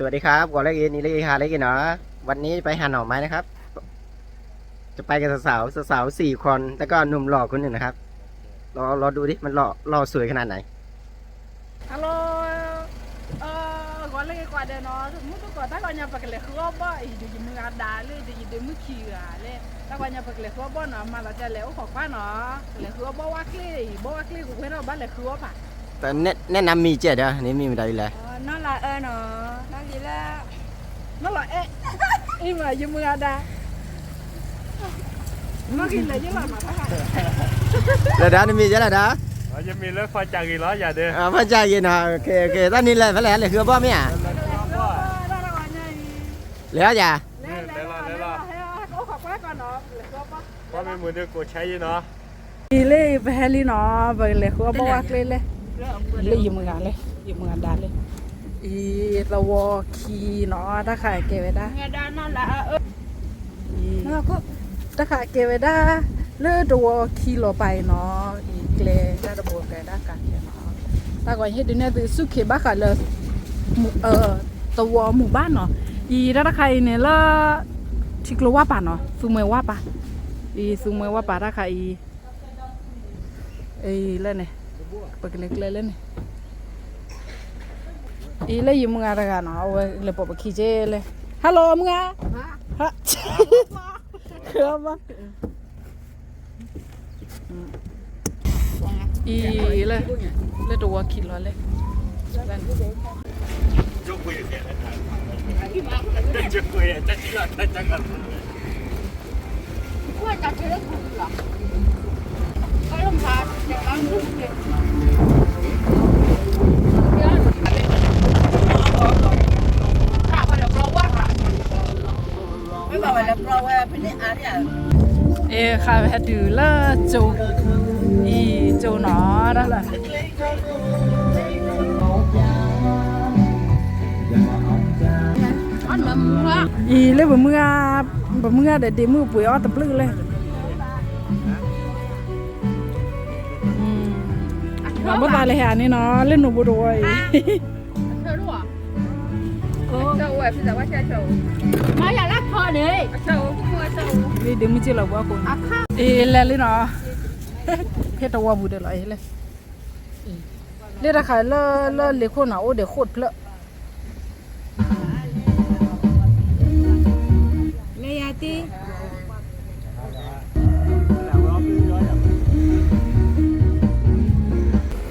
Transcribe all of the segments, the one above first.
วัสดีครับกอเล็กอินนี่เล็กฮาเล็กอินเนาะวันนี้ไปหาหน่อไม้นะครับจะไปกับสาวสี่คนแล้วก็หนุ่มหล่อคนหนึ่งนะครับรอดูดิมันหล่อสวยขนาดไหนฮัลโหลก่อนเลยกว่าเดี๋ยวเนาะสมมติก่อนถ้าก่อนยังไปกันเลยคือว่าบ่อยู่ยิมืออาดาเลยอยู่เดี๋ยวมือขี้อ่ะเลยถ้าก่อนยังไปกันเลยคือว่าบ่เนาะมาเราจะแล้วของป้าเนาะเลยคือว่าบ่ว่าคลี่กูเพื่อนเราบ้านเลยคือว่าป่ะแต่แนะนำมีเจ็ดอ่ะนี่มีอะไรเลยนั่นแหละเนาะนั่นดีแล้วนั่นแหละอีมาอยู่มืออาดาน้องกินเลยยังหลับมาท่าแล้วด้านมีเจ็ดอะไรนะจะมีเรื่องความจากอีกแล้วอย่าเด้อพระเจ้าเย็นโอเคตอนนี้เลยพระแหลเลยคือบ่ไม่อ่ะแล้วจ้ะว่าไม่เหมือนเดิมกูใช้เนาะเลยไปเฮลีเนาะไปเลยคือว่าบ่ว่าเลยเลยอยู่มือกันเลยอยู่มือกันดาเลยอีตะวอคีเนาะถ้าขายเกวด้านั่นแหละถ้าขายเกวด้าเลือดตะวอคีลงไปเนาะอีเกลได้ระบบแกด้ากันเนาะถ้าก่อนเฮ็ดเนี่ยคือสุขีบ้าค่ะเลยตะวอหมู่บ้านเนาะอีถ้าใครเนี่ยละที่กลัวว่าป่ะเนาะซูเมว่าป่ะอีซูเมว่าป่ะถ้าใครเล่นเนี่ยปกเล็กเล่นเนี่ยอีเล่ยมึงอะไรกันเนาะเอาเลยปอบขี้เจเลยฮัลโหลมึงอ่ะฮะเชื่อปะอีเลยตัวคิดเลยจุกคุยเสียแล้วจุกคุยจะที่หลังจะกันว่าจะเชื่อคุณหรอก็ลงทางอย่างนั้นลูกเด็กค่ะแพทย์ดูแลโจโจหนอนั่นแหละเล่บเมื่อเดี๋ยวมือปุ๋ยอ้อตะปลื้อเลยเราไม่ตายเลยฮะนี่เนาะเล่นหนูบุด้วยเธอรู้อ่ะเจ้าเว็บพี่แต่ว่าเจ้ามาอย่ารักพอเลยเจ้าพวกมือเจ้าเดี๋ยวมึงจะหลอกว่าคนแล้วเลยเนาะเพชรตัวบุเดี๋ยวอะไรเลยเรื่องอะไรเล่เลี้ยคนหนาโอ้เดี๋ยวโคตรเพลอะเลยยาตี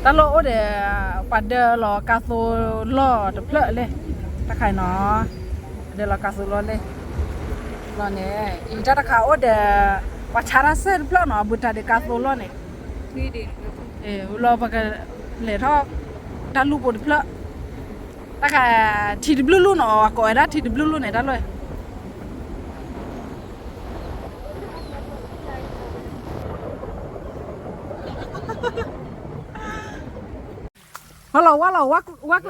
ตลกเดี๋ยวปัดเดี๋ยวรอกาโซล่อเดี๋ยวเพลอะเลยตะไคร่เนาะเดี๋ยวรอกาโซล่อเลยรอเนี่ยอีจ้าตะไคร่โอ้เดี๋ยวว่าชาราเซ่เพลอะเนาะบุตรเดี๋ยวกาโซล่อเนี่ยนี่ดิรอปากเลยทอกด้านลูกบนเพลอะตะไคร่ทีดิบลูเนาะก่อนได้ทีดิบลูเนี่ยได้เลยว่าเราเลยบอกว่าเ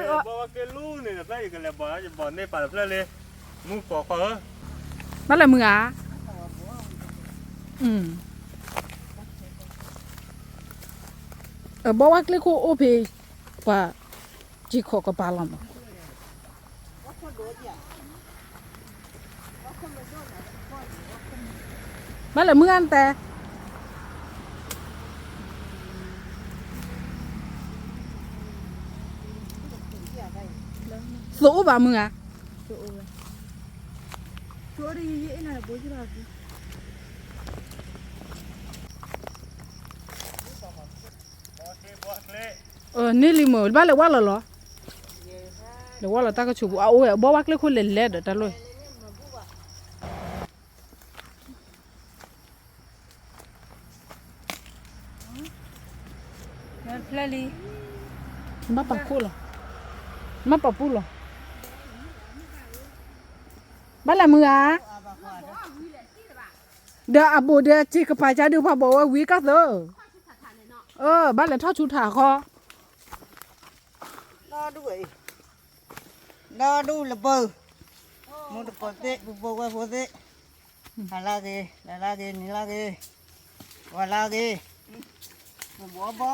กลูเนี่ยได้กันแล้วบอกในป่าเพื่อเลยมึงปอกเหรอนั่นแหละมึงอ่ะบอกว่าเลยคู่โอเพป่ะจีขอกระปาลำนั่นแหละมึงอันแต่สู้ป่ะมึงอ่ะสู้ได้ยี่ๆน่ะบ่จิรานี่ลิมบ้านเลยว่าเหรอเดี๋ยวว่าเราตั้งกระชูเอาโอ้ยบอกว่าเลยคนเล่นเล่นเดี๋ยวตาเลยเพลลี่มาปักพูดหรอมาปักพูดหรอบ้านละมืออ่ะเดี๋ยวอาบูเดี๋ยวจีกไปจ้าดูพอบอกว่าวิกัสบ้านละทอดชุดถาคอรอดูระเบิดมุดปอดเตะบุบว่าปอดเตะลาเกนี่ลาเกว่าลาเกบุบบ่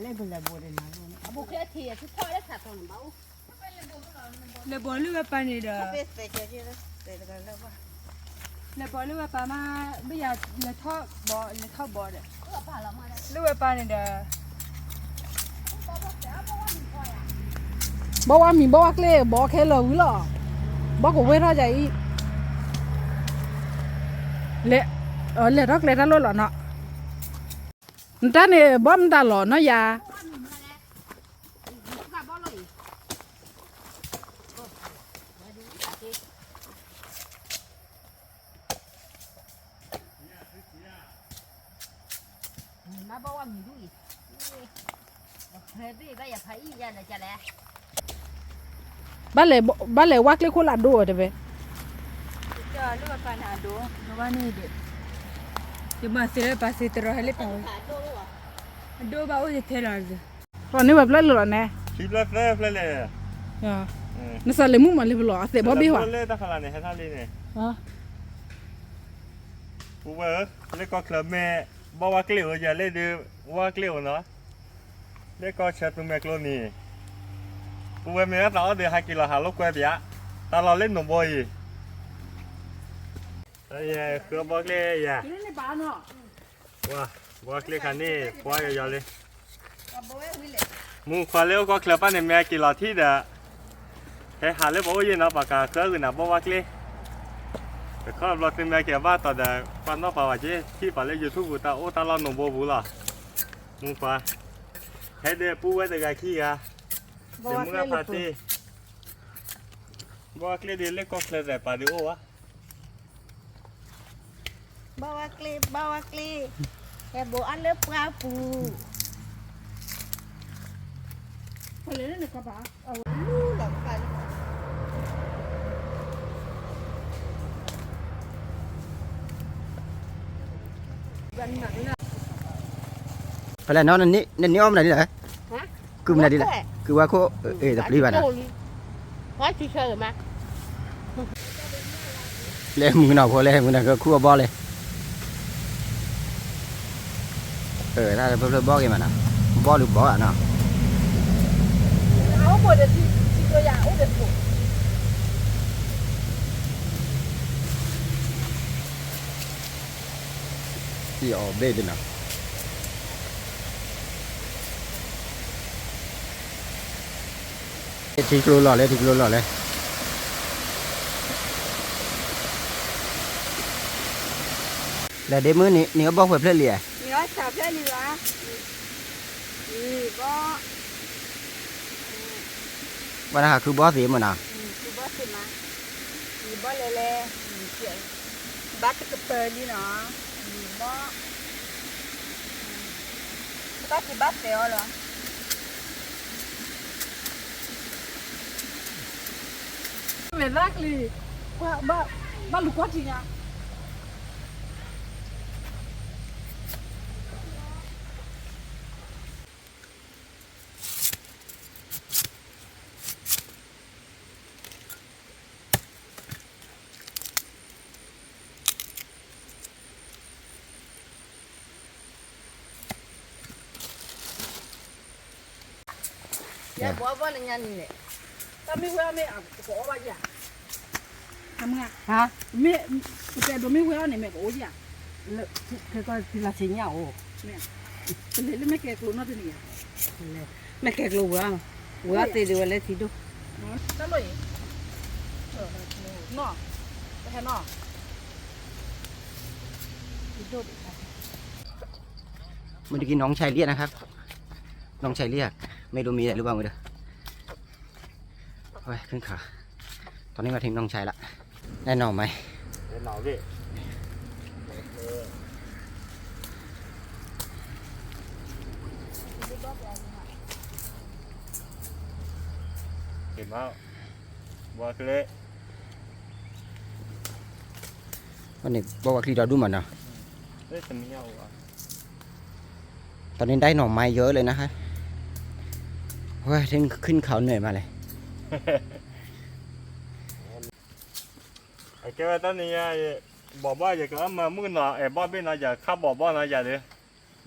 来不来不的那种。不客气，是跑的才懂包。Le bo lu pa ni 特 da. 别在这里了，在这个了吧。 Le bo lu pa ma bi ya le tho bo de. 我怕了嘛的。 Lu pa ni da. Bo wa mi bo wa kle bo khe lo wi lo. Bo ko we ra jai. Le rok le ra lo lo no. Nta ne bom da lo no ya. 那把我迷住一，拍对个也拍一家的家嘞。 Ba le wa kle ko la do de be. Cho lu pa na do, no ba ni de. Yo ma se pa se tro hele pa. Do ba o de te la de. Ro ni ba pla lo ne. ชิบแล้วเลยเลย Ya. Na sa le mu ma le lo se bo bi wa. เลยตะขนาดนี้ให้ท่านเลยเนี่ย Ha. กูว่าเล่ก็เคลแม่บอกว่าเกลียวอย่าเล่ดูว่าเกลียวเนาะเล่ก็เชิดแม่กลัวนี่กูว่าแม่เราเดี๋ยวให้กินเราหาลูกแกเบียตอนเราเล่นหนุ่มบอยไอ้ยัยคือบอกเลยยัย Ni ba no. ว่าบอกเลยคันนี้ปล่อยอย่าเลยมึงควาเลี้ยวก็เคลียร์ป้าเนี่ยแม่กินเราที่เด้อให้หาเลี้ยวบอกว่ายันเอาปากกาเคลื่อนนะบอกว่าเกลียแต่ข้าวเราเป็นแม่เกี่ยวว่าต่อเด้อป้านนอกป่าวจีที่ป่าเลี้ยยูทูบตาโอ้ตาเราหนุ่มบอยล่ะมึงควาให้เด้อปูไว้แต่กายขี้อ่ะเดี๋ยวมึงก็พาตีบอกว่าเกลียเดี๋ยวเล็กก็เคลียร์แต่ป่าดิโอ้วะ bawa klip. Hebo ale prapu. Le ne ka ba. Lu lah kan. ไปแล้วเนาะนั่นนี่อ้อมไหนนี่เหรอคือมันไหนดีล่ะคือว่าโคแต่ปลีบ้านน่ะ 我去吃什么？ เลยมึงเนาะพอเลยมึงน่ะก็คู่บ่เลยถ้าเพิ่นบ่กันมาน่ะบ่หรือบ่อ่ะเนาะ Au bo de ti ko ya o de ko. ที่ออกเบ้ดิเนาะที่กลัวหล่อเลยที่กลัวหล่อเลยแล้วเดี๋ยวมื้อนี้ก็บ่เพิ่นเพลเลีย Ni ra cha phe ni ra. Ni bo ว่าน่ะคือบ่สิมื้อน่ะ tu ba se ma. Ni bo le le. Ni che. Ba te ke pe ni no. Ni bo. Ta ti ba te o lo. Le rak li. Ba lu ko ti ya. Ya bawa le nyan ni. Ta mi wa me ko ba ya. Kamu Ha? me ke do mi wa ne me ko ya. Le ke ko ti la sinya o. Le me ke ko no ti ni ya. Me ke lu wa. Wa te de le ti do. Ta lo yi. No. He no. เมื่อกี้น้องชายเรียกนะครับน้องชายเรียกไม่รู้มีอะไรหรือเปล่าเด้อโอ้ยขึ้นขาตอนนี้มาถึงน้องชายละได้หน่อไหม เดี๋ยวหนาวดิเห็นไหมว่าคือเลย วันนี้บอกว่าคลีดอดูมันเนาะ เฮ้ยจะมีเอาอ่ะ ตอนนี้ได้หน่อไม้เยอะเลยนะคะโอ้ยถึงขึ้นเขาเหนื่อยมาเลย ไอ้แกว่าตอนนี้บอกว่าอย่าก็มามุ่งหน่อไอ้บ่อเป็นหน่ออย่าขับบ่อนะอย่าเลย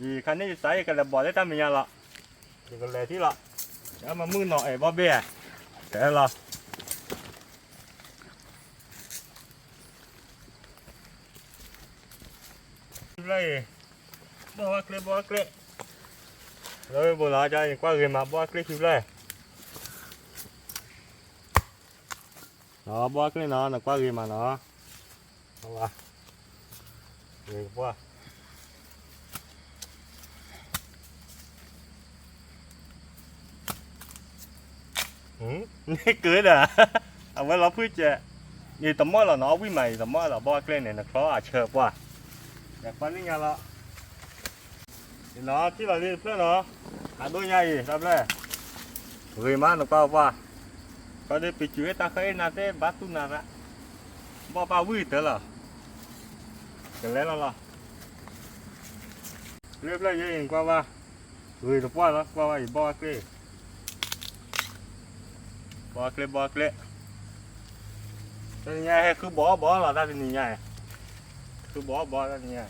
อีคันนี้ใส่กันแล้วบ่อได้ทำยังไงล่ะ Đừng có lè tí lọ. Đó mà mưa nọ bao bè. Để lọ. Đây. Bỏ kle. Rồi bố lá cho qua người mà bỏ kle chụp đây. Đó bỏ kle nó là qua người mà nó. Không à. Người qua. Cười à. Ông mới lót phước chè. Như tầm mơ là nó với mày, tầm mơ là bỏ kle này nó khó à chờ qua. Đẹp quá đi nha lọ. Thì nó khi là đi phước nó. Đôi nhai đáp lệ. Người má nó qua. Có đi bị chửi ta khơi nà thế bắt tu nà ra. Bỏ bao vui tới là. Cái lấy là. Liếp lên dây qua. Người nó qua thì bỏ kle. Bỏ kle. Thế nhai cứ bỏ là ra thì nhai. Cứ bỏ ra thì nhai.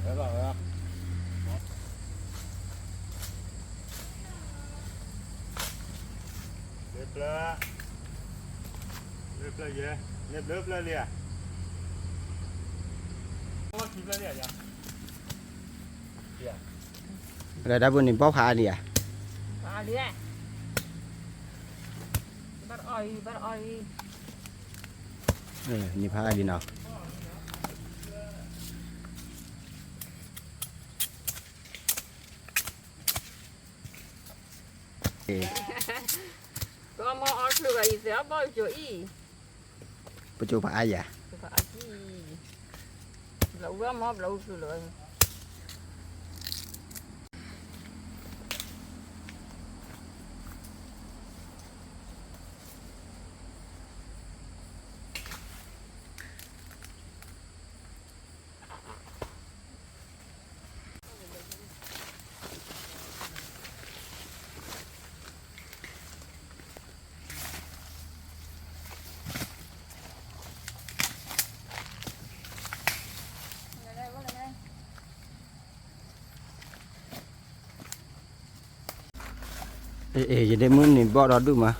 Đấy rồi. Liếp lên gì? Liếp lên đi à? Có kịp lên đi à? Dạ. Rồi đã buồn nhìn bóc hạ đi à? À đi à. Bắt oi. Nhìn phá đi nào. Có mò ở chỗ cái gì đó bao chỗ ý. Bữa chú phá gì à? Phải chi. Lâu quá mò lâu rồi. Ê, đây muốn nhìn bỏ đó được mà.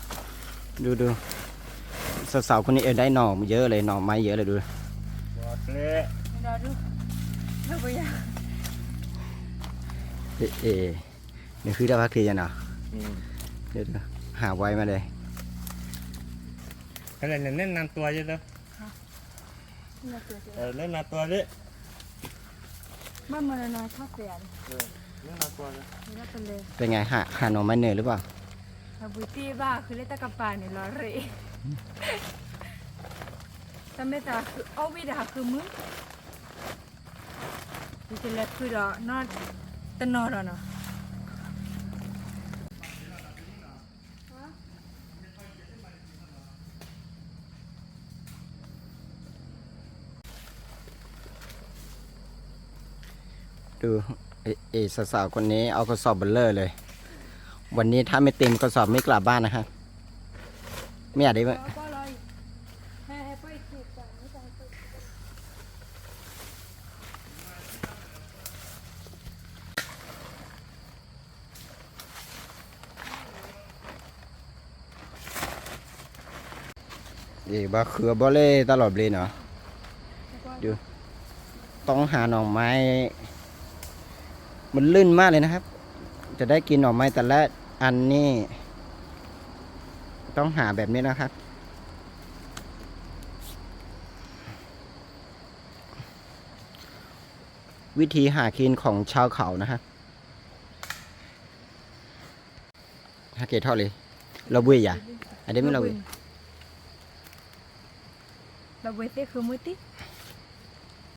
Được. Sao con này ở đây nọ dơ lại nọ máy dơ lại được. Bỏ kle. Đó được. Nó bây giờ. Ê, nếu khi đã phát thì nào. Được. Hạ quay mà đây. Cái này là nên làm tua chứ đâu. Lên làm tua đấy. Mà nó thắt tiền. Nên làm tua đấy. Nóเป็นเลย เป็นไงหาหน่อไม้เหนื่อยหรือเปล่า บุตรีบ้าคือเล่ตะกับปาเนี่ยล้อเร่แต่ไม่ตาคือเอาวิดาคือมึงดิฉันเล็กคือดอนอนตะนอนเนาะ ดูสาวๆคนนี้เอากระสอบเบลเลอร์เลย วันนี้ถ้าไม่เต็มกระสอบไม่กลับบ้านนะครับไม่อยากได้ไหม ก็เลยให้ไปขีดก่อนไม่ต้องไป บะเขือบะเล่ตลอดเลยเนาะดูต้องหาหน่อไม้มันลื่นมากเลยนะครับ จะได้กินหน่อไม้แต่ละอันนี่ต้องหาแบบนี้นะครับ วิธีหากินของชาวเขานะครับหาเกตทอดเลยเราเบื่ออย่าอันนี้ไม่เราเบื่อ เราเวทีคือมือติ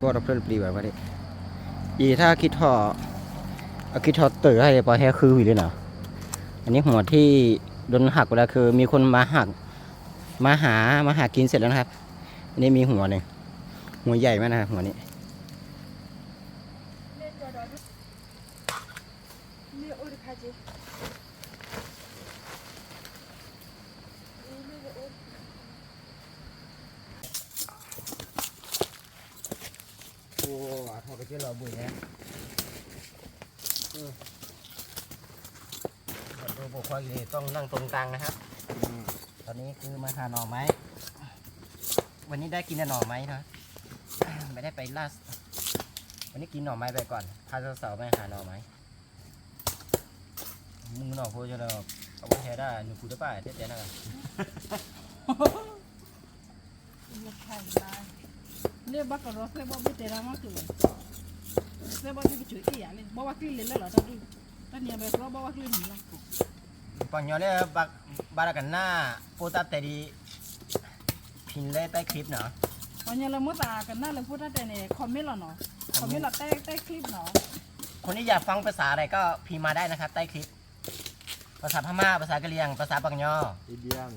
ก็เราเพิ่มปรีแบบว่านี้ถ้าคิดทอเต๋อให้ปล่อยให้คืออยู่เลยเนาะอันนี้หัวที่โดนหักเวลาคือมีคนมาหักมาหากินเสร็จแล้วนะครับอันนี้มีหัวหนึ่งหัวใหญ่มากนะครับหัวนี้ นี่อุดคาจิ โอ้ทอไปเจอเราบุญนะ ดูบุคคลเลยต้องนั่งตรงกลางนะครับตอนนี้คือมาหาหน่อไม้ วันนี้ได้กินแต่หน่อไม้นะไม่ได้ไปล่าวันนี้กินหน่อไม้ไปก่อนพาสาวๆไปหาหน่อไม้มึงหน่อโพจะเราเอาไปแช่ได้หนูพูดได้ป่ะเจ๊ๆนะ เนี่ยบักกระโดดเสียบ่ไม่เตะรามาตัวเสียบ่ที่ไปช่วยอีหยังเลยบ่ว่ากินเลยเหรอตอนนี้ตอนนี้ไปเพราะบ่ว่ากินหนีละ ก่อนย้อนเนี่ยบารากันหน้าโปรตับแต่ดีพินเล่ใต้คลิปเนาะ ตอนนี้เราเมื่อตากันน่าเราพูดแต่เนี่ยคอมเมนต์เราเนาะคอมเมนต์เราใต้คลิปเนาะ คนที่อยากฟังภาษาอะไรก็พิมพ์มาได้นะครับใต้คลิป ภาษาพม่าภาษากะเหรี่ยงภาษาปักยอ อินเดียน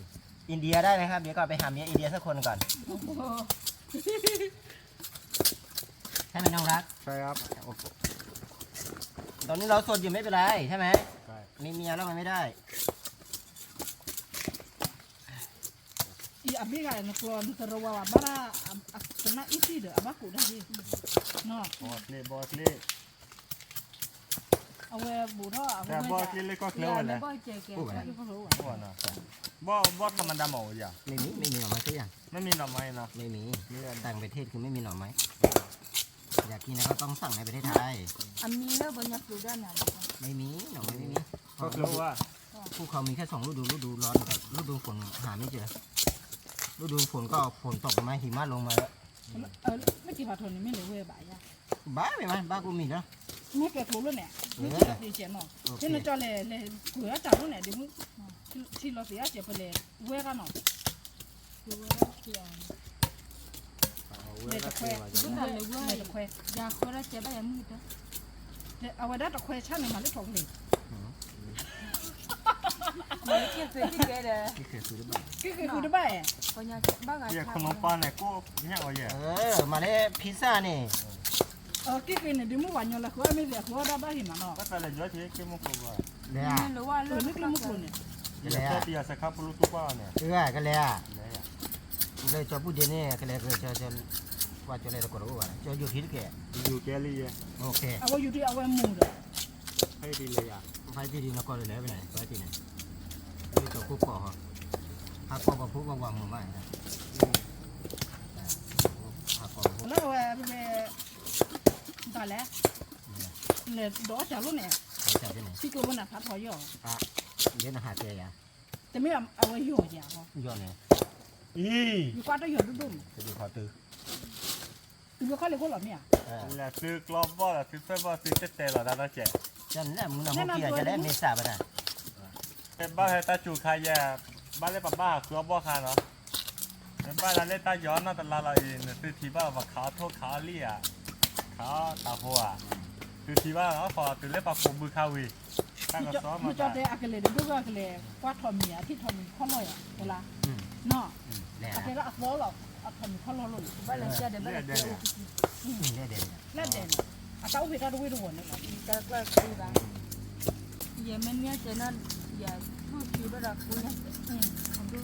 อินเดียได้นะครับเดี๋ยวก็ไปหาเมียอินเดียสักคนก่อนใช่ไหมน้องรัก ใช่ครับ ตอนนี้เราโสดอยู่ไม่เป็นไรใช่ไหม ใช่ มีเมียแล้วมันไม่ได้ อีอาบิกายนะกลอนตะระว่าบ้าคณะอีทีเด้ออาบักกูได้ดิเนาะ บอสเล่ เอาไว้บูท่อเอาไว้ แต่บอสเล่ก็เคลี้ยวเลย บ่เจ๊แก พูดไปนะ ที่เขารู้ บอสนะบอสธรรมดาหมดอย่าง ไม่มีหน่อไม้สักอย่าง ไม่มีดอกไม้นะ ไม่มีต่างประเทศคือไม่มีหน่อไม้อยากกินนะก็ต้องสั่งในประเทศไทย อันมีแล้วบ่อยากดูด้านน่ะ ไม่มีหน่อไม้ไม่มี ก็เคลี้ยวว่า ภูเขามีแค่2 ฤดูฤดูร้อนกับฤดูฝนหาไม่เจอฤดูฝนก็ฝนตกมาหิมะลงมาแล้ว ไม่กี่บาททนนี่ไม่เหลือเว้ยบ่ายอ่ะ บ้าไม่มาบ้ากูมีเนาะ ไม่แก่ถูกแล้วเนี่ยไม่ดีเจียนเนาะเช่นจอเลยเผื่อจับแล้วเนี่ยเดี๋ยวมึงที่เราเสียเจ็บไปเลยเว้ยกันเนาะ คือว่าเกี่ยว เลยตะแควเลยตะแคว อยากขอเจ๊บ่มือตะ เอาไว้ได้ตะแควชั่นในมันได้ถงเลย มันเกี่ยวที่แกเด้อ นี่คือซื้อหรือเปล่า ก็คือคุณได้บ่ บ่อยากบ้ากัน เกี่ยขนมปังเนี่ยก็เนี่ยเอาอย่าง มาเลยพิซซ่านี่ ก็คือเนี่ยเดี๋ยวมึงวันยอละคือไม่เสียคือได้บ้าหิมะเนาะ ก็แต่ละยอดที่เกี่ยมุกว่า เลย ไม่รู้ว่า เออนึกแล้วมึงคุณเนี่ย เนี่ยแค่ปีสักครับรู้ทุกว่าเนี่ย ก็เลยอ่ะ เนี่ย เลยจอพูดเดี๋ยวนี้ก็เลยจะว่าจะเลยตะกรุดว่าจะอยู่ที่แก อยู่แกลี่ โอเค เอาไว้อยู่ที่เอาไว้มุงเด้อ ให้ดีเลยอ่ะ ไฟที่ดีนกก็เลยไปไหนไฟที่ไหนนี่ตัวคู่ปอหักปอกับผู้วางหัวไม้หักปอ แล้วเอาไว้เป็นตายแล้วเลยดอกจากรุ่นเนี่ย จากที่ไหน ที่กูวันน่ะพัดถอยย่อ เดี๋ยวหาเจอ แต่ไม่เอาไว้ย่อจ้ะพอ ย้อนเลย อี อยู่กว่าต้องย่อดุ้ม จะดูขอตื้อ อยู่เขาเลยก็หล่อเนี่ย แหละซื้อกรอบบอสซื้อเฟบอสซื้อเจ๊หรอได้แล้วเจ๊ จันแล้วมึงนำพวกเกียร์จะได้เมษาไปได้ เป็นบ้านให้ตาจูคายแย่บ้านเล่นบ้าคือบอสคาเนาะเป็นบ้านเราเล่นตาย้อนน่าแต่ละเราเองซื้อทีบ้านว่าขาโทษขาเลี่ยขาตาหัวคือทีบ้านเราพอตื่นเล่นปากผมมือคาวีตั้งกระซ้อม มึ มาง จอดได้อะกันเลยดูก็กันเลยกว่าทอมเมียที่ทอมข้อลอยอ่ะเวลาเนาะ แล้ว อะกันละอักโซหรอกอะทอมข้อลอยเลย บ่เลยเจ๊เด้อบ่เลยเจ๊ เนี่ยเด่น แล้วเด่นอะเต้าไปก็ดูดูเนี่ย ก็คือว่าอย่ามันเนี่ยเจ๊นั่นอย่าพูดอยู่ระดับกูเนี่ยทำดู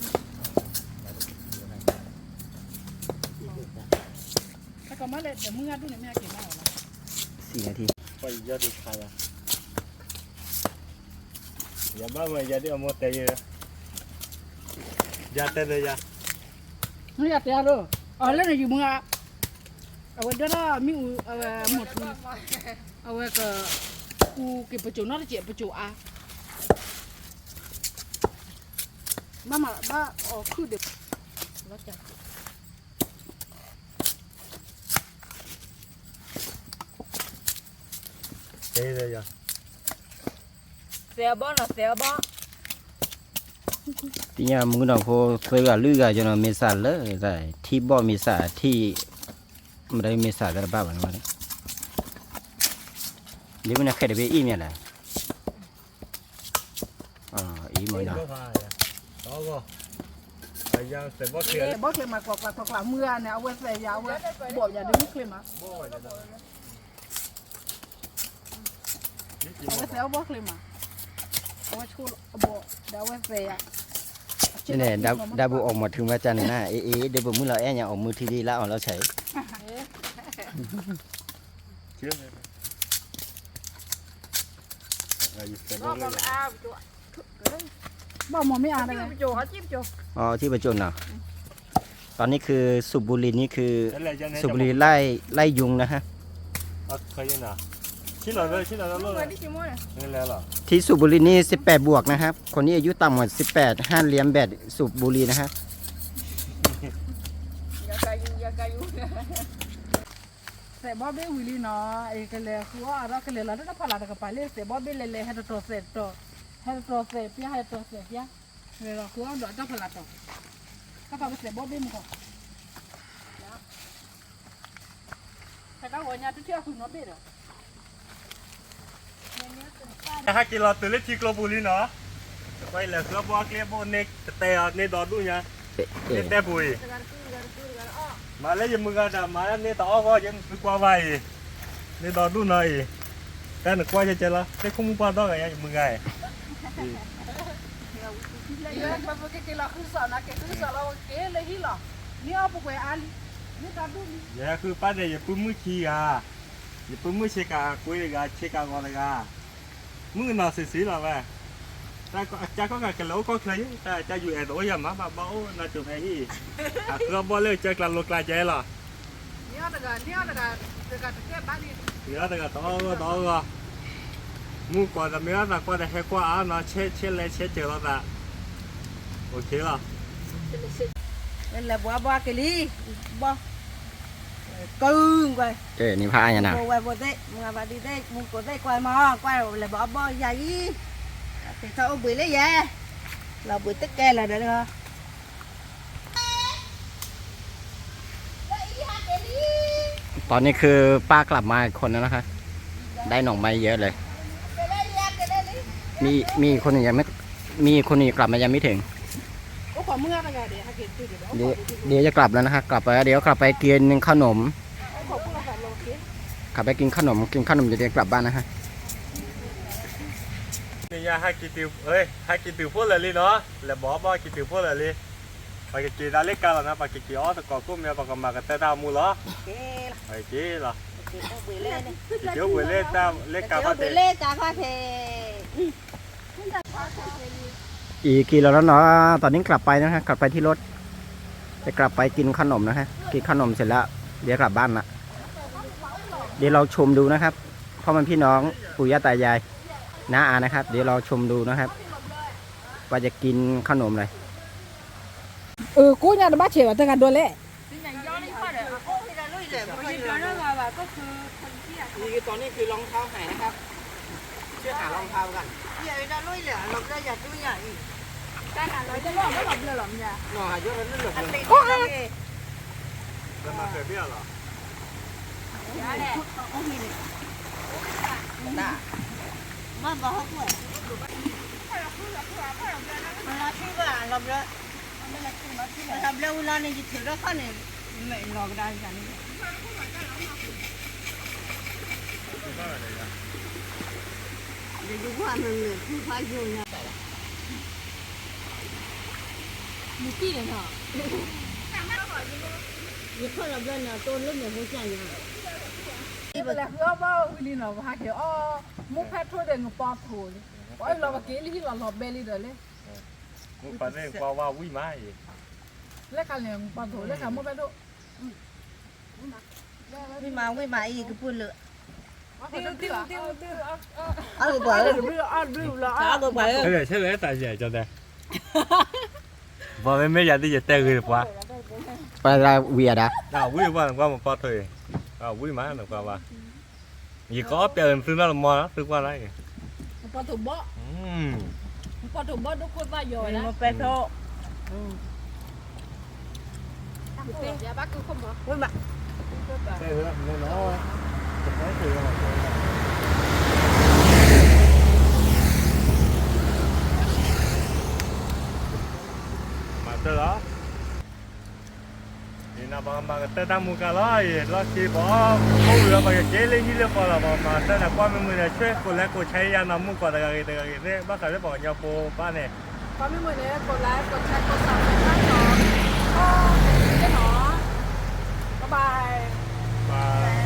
แล้วก็มาเลยเดี๋ยวมึงอ่ะดูเนี่ยไม่เก่งมากหรอก 4 นาที ไปยอดดูคายอย่าบ้ามาอย่าได้เอาโมเตยอย่าเตยอย่า ไม่อยากเตียรู้อ๋อแล้วเนี่ยอยู่มึงอ่ะเอาไว้เดี๋ยวมีเอาไว้หมดเอาไว้ก็กูเก็บประจุน่าจะเจ็บประจุอ่ะบ้ามาบ้าอ๋อคือเด็ก แล้วจะ เตยอย่า เสียบ่เนาะเสียบ่ ที่เนี่ยมึงนำพวกเคยว่าลือกันจนเมษาเลยใช่ที่บ่เมษาที่ไม่ได้เมษาแต่บ้าบ้านมาเลยเดี๋ยวมันแค่เดี๋ยวอีเมลอะไรอีเมลนะ ก็พายต่อก็ไอ้ยังเสร็จว่าเคลียร์ บ่เคยมากว่าเมื่อเนี่ยเอาไว้ใส่ยาวไว้บอกอย่าดึงเคยมาเอาไว้ใส่เอาบ่เคยมาเอาไว้ชูบ่เดี๋ยวเอาไว้ใส่อ่ะ นี่แหละดาบูออกมาถึงว่าจันนะเดี๋ยวมึงเราแอย่าออกมือทีดีแล้วเอาเราใช้ เชื่อ อยู่เต็ม ก็ เล มาย ไม่เอาจั่ว บ่หมอไม่อ่านได้ จิ้ ไง มจั่วเขาจิ้มจั่ว อ๋อที่ประจวบเนาะตอนนี้คือสูบบุหรี่นี่คือ นั่นแหละจะเนี่ย สูบบุหรี่ไล่ยุงนะฮะ เคยนะชิ้นเราเลยชิ้นเรา มึง เล มาย ที่ชิมมั้ย นี่แล้วเหรอ ที่สูบบุหรี่นี่18 บวกนะครับคนนี้อายุต่ำกว่า18ห้ามเลี้ยงแบดสูบบุหรี่นะฮะ อย่ากายู แต่บ่เบ้วิลีเนาะไอ้กะเลยคือว่าเรากะเลยเราได้พลาดกับไปเลยแต่บ่เบ้เลยให้ตัวเสร็จตัวให้ตัวเสร็จพี่ให้ตัวเสร็จพี่เลยเราคือว่าเราได้พลาดตัวก็พอเสร็จบ่เบ้มึงก็แต่ก็วันนี้ทุกเที่ยวคุณน้องเบ้เนาะ ถ้ากินเราตื่นเล่นทีกลบุรีเนาะไปเลยคือบอกเรียบโบเน็กแต่ในดอดูเนี่ยนี่แต่บุยมาแล้วยังมึงก็จะมาแล้วนี่ต่อก็ยังคือกว่าไว้ในดอดูหน่อยแต่หนึ่งกว่าจะเจอละแต่คงมึงปาดอกอย่างมึงไง เยอะไปเพราะque la cruza na que cruza la que le hila ni apu que ali ni ta du ni อย่าคือป้าเดี๋ยวอย่าปื้มมือขี้อ่ะอย่าปื้มมือเช็คอ่ะคุยเลยอ่ะเช็คอ่ะงอนเลยอ่ะมึงน่าเสียหรอแม่แต่ก็จะก็กันแล้วก็เคยแต่จะอยู่แอบตัวยังมาบ้าบ้าน่าจะแพ้ที่หากเราบ่เลยจะกลับลงกลายใจหรอ ni ada ga te ba ni เดี๋ยวแต่ก็ต่อมึงก่อนจะไม่ได้ก่อนจะให้กว่าอ่ะนะเช็ดเลยเช็ดเจอแล้วนะโอเคละ Đây là bò cái ly bò cưng quay นี่พระอันน่ะ bò quay bò đây mà bà đi đây muốn có đây quay mò quay là bò dày thì sao bưởi lấy về là bưởi tất kê là được không ตอนนี้คือป้ากลับมาอีกคนแล้วนะคะได้หน่อไม้เยอะเลยมีคนยังไม่มีคนอีกกลับมายังไม่ถึง o ko mu ga ga de ha ke tu de เดี๋ยวจะกลับแล้วนะคะกลับไปเดี๋ยวกลับไปกินขนม ko ku ga lo ke กลับไปกินขนมเดี๋ยวกลับบ้านนะฮะ นี่ยาให้กินติวให้กินติวพูดเลยเนาะแล้วบอกกินติวพูดเลยไปกินได้เล็กกันแล้วนะไปกินอ๋อแต่ก่อนกุ้งเนี่ยปากมากันแต่ดาวมูเหรอ ok ไปกินเหรอ bưởi lên này เดี๋ยวไปเล่นดาวเล็กกันก็ bưởi lên cả hoa thì อีกกี่โลแล้วเนาะตอนนี้กลับไปนะฮะกลับไปที่รถจะกลับไปกินขนมนะฮะกินขนมเสร็จแล้วเดี๋ยวกลับบ้านละเดี๋ยวเราชมดูนะครับพ่อแม่พี่น้องปู่ย่าตายายน้าอานะครับ เดี๋ยวเราชมดูนะครับ ว่าจะกินขนมอะไร ku nya da ba che ba ta ga do le เป็นอย่างย้อนนี่ค่ะเด้อ thì là lôi lẻ คนที่เดินมาแบบก็คือคนที่อ่ะ นี่ตอนนี้คือรองเท้าหายนะครับเชื่อหารองเท้ากัน giờ là lôi lẻ lọc ra nhà tôi nhà gì การหาเราจะรอดไม่หลบเลยหรอเนี่ย หน่อหายเยอะแล้วนั่นหลบ ăn เลย đi có ai แล้วมาเกิดเบี้ยเหรอ นั่นแหละ mà bỏ hết rồi mà nó chưa có làm lọc ra làm lâu lo nên chỉ thiếu đó con này mẹ lọc ra cả này để dùng hoa mình không phải dùng nha มีที่เลยเนาะ 你看了不呢？都那么不像样。 Iba la ko ba wili no ha ke o mu pha tho de ngo pa tho le oi lo ba ke li lo lo be li de le มึงไปเล่นกว่าวิ่งมาอีก le ka le pa tho le ka mu ba do Cái mà gì cái phun lửa. tiêu tiêu tiêu tiêu Ăn được phải. ăn được phải เฮ้ยใช่เลยแต่ใหญ่จังเลยบอกเลยไม่อยากที่จะเตะเลยกว่า ไปได้เวียดะ วิ่งว่าว่ามันปอดเลยวิ่งมาหนึ่งกว่าว่ายี่ก็เปลี่ยนซื้อนั่นมอนะซื้อว่าอะไร pa tho bo pa tho bo do ko ba yo la Một pet thôi. อย่าบ้าคือคนบอก Ôi mà. เตะเลยไม่น้อยจะไม่ถือหรอกมาเจอแล้วนี่นะบางบางเตะตามมุกอะไรแล้วที่บอกเขาเรือไปเจเล่นที่เรือพอละมาเตะแต่ความมือเนี่ยช่วยคนแรกคนใช้ยาน้ำมุกก่อนแต่ก็เนี่ยบ้าเขาจะบอกยาโปบ้านเนี่ย pa mi mo ne ko la ko cha ko sa na no o ke no bye bye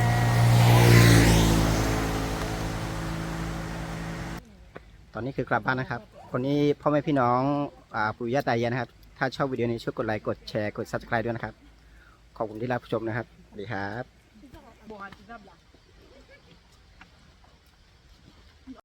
ตอนนี้คือกลับบ้านนะครับ คนนี้พ่อแม่พี่น้องปู่ย่าตายายนะครับ ถ้าชอบวิดีโอนี้ช่วยกดไลค์กดแชร์กด subscribe ด้วยนะครับ ขอบคุณที่รับชมนะครับสวัสดีครับ